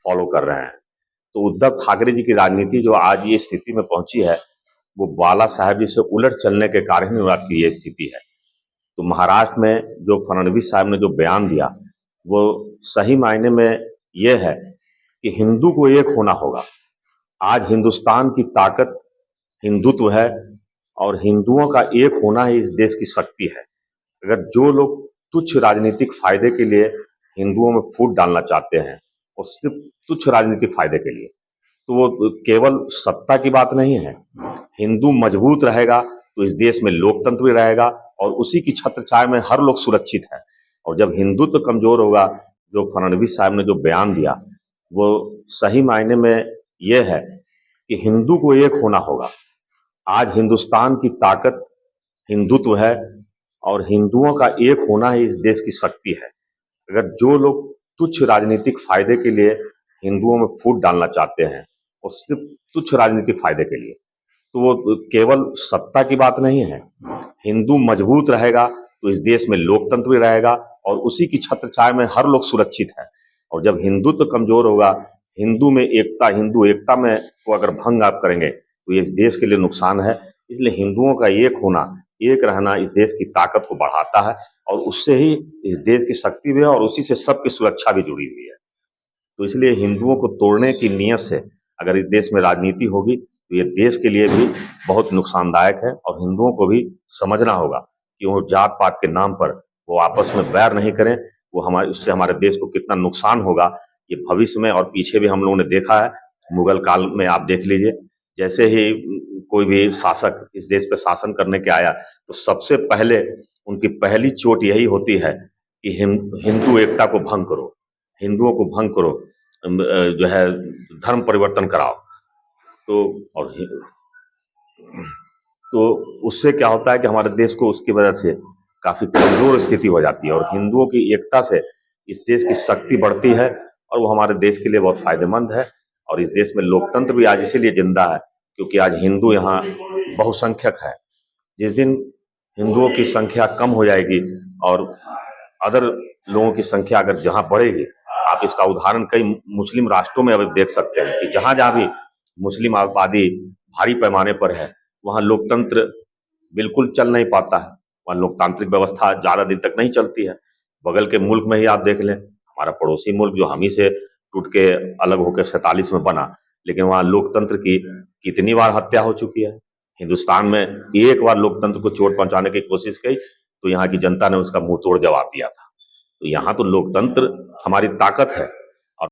Follow कर रहे हैं। तो उद्धव ठाकरे जी की राजनीति जो आज ये स्थिति में पहुंची है, वो बाला साहब जी से उलट चलने के कारण ही आपकी ये स्थिति है। तो महाराष्ट्र में जो फडणवीस साहब ने जो बयान दिया, वो सही मायने में ये है कि हिंदू को एक होना होगा। आज हिंदुस्तान की ताकत हिंदुत्व है और हिंदुओं का एक होना ही इस देश की शक्ति है। अगर जो लोग तुच्छ राजनीतिक फायदे के लिए हिंदुओं में फूट डालना चाहते हैं और सिर्फ तुच्छ राजनीतिक फायदे के लिए, तो वो केवल सत्ता की बात नहीं है। हिंदू मजबूत रहेगा तो इस देश में लोकतंत्र भी रहेगा और उसी की छत्र छाया में हर लोग सुरक्षित है। और जब हिंदुत्व कमजोर होगा, जो फडणवीस साहब ने जो बयान दिया, वो सही मायने में ये है कि हिंदू को एक होना होगा। आज हिंदुस्तान की ताकत हिंदुत्व है और हिंदुओं का एक होना ही इस देश की शक्ति है। अगर जो लोग तुच्छ राजनीतिक फायदे के लिए हिंदुओं में फूट डालना चाहते हैं और सिर्फ तुच्छ राजनीतिक फायदे के लिए, तो वो केवल सत्ता की बात नहीं है। हिंदू मजबूत रहेगा तो इस देश में लोकतंत्र भी रहेगा और उसी की छत्र छाया में हर लोग सुरक्षित है। और जब हिंदुत्व कमजोर होगा, हिंदू एकता में को अगर भंग आप करेंगे तो ये इस देश के लिए नुकसान है। इसलिए हिंदुओं का एक होना, एक रहना इस देश की ताकत को बढ़ाता है और उससे ही इस देश की शक्ति भी है और उसी से सबकी सुरक्षा भी जुड़ी हुई है। तो इसलिए हिंदुओं को तोड़ने की नीयत से अगर इस देश में राजनीति होगी तो ये देश के लिए भी बहुत नुकसानदायक है। और हिंदुओं को भी समझना होगा कि वो जात पात के नाम पर वो आपस में बैर नहीं करें। वो उससे हमारे देश को कितना नुकसान होगा, ये भविष्य में और पीछे भी हम लोगों ने देखा है। मुगल काल में आप देख लीजिए, जैसे ही कोई भी शासक इस देश पे शासन करने के आया, तो सबसे पहले उनकी पहली चोट यही होती है कि हिंदू एकता को भंग करो, हिंदुओं को भंग करो, जो है धर्म परिवर्तन कराओ। तो उससे क्या होता है कि हमारे देश को उसकी वजह से काफी कमजोर स्थिति हो जाती है। और हिंदुओं की एकता से इस देश की शक्ति बढ़ती है और वो हमारे देश के लिए बहुत फायदेमंद है। और इस देश में लोकतंत्र भी आज इसीलिए जिंदा है क्योंकि आज हिंदू यहाँ बहुसंख्यक है। जिस दिन हिंदुओं की संख्या कम हो जाएगी और अदर लोगों की संख्या अगर जहाँ बढ़ेगी, आप इसका उदाहरण कई मुस्लिम राष्ट्रों में अब देख सकते हैं कि जहाँ जहाँ भी मुस्लिम आबादी भारी पैमाने पर है, वहाँ लोकतंत्र बिल्कुल चल नहीं पाता है। वहाँ लोकतांत्रिक व्यवस्था ज्यादा दिन तक नहीं चलती है। बगल के मुल्क में ही आप देख लें, हमारा पड़ोसी मुल्क जो हम ही से टूट के अलग होकर 47 में बना, लेकिन वहाँ लोकतंत्र की कितनी बार हत्या हो चुकी है। हिंदुस्तान में एक बार लोकतंत्र को चोट पहुंचाने की कोशिश की तो यहाँ की जनता ने उसका मुंह तोड़ जवाब दिया था। तो यहाँ तो लोकतंत्र हमारी ताकत है।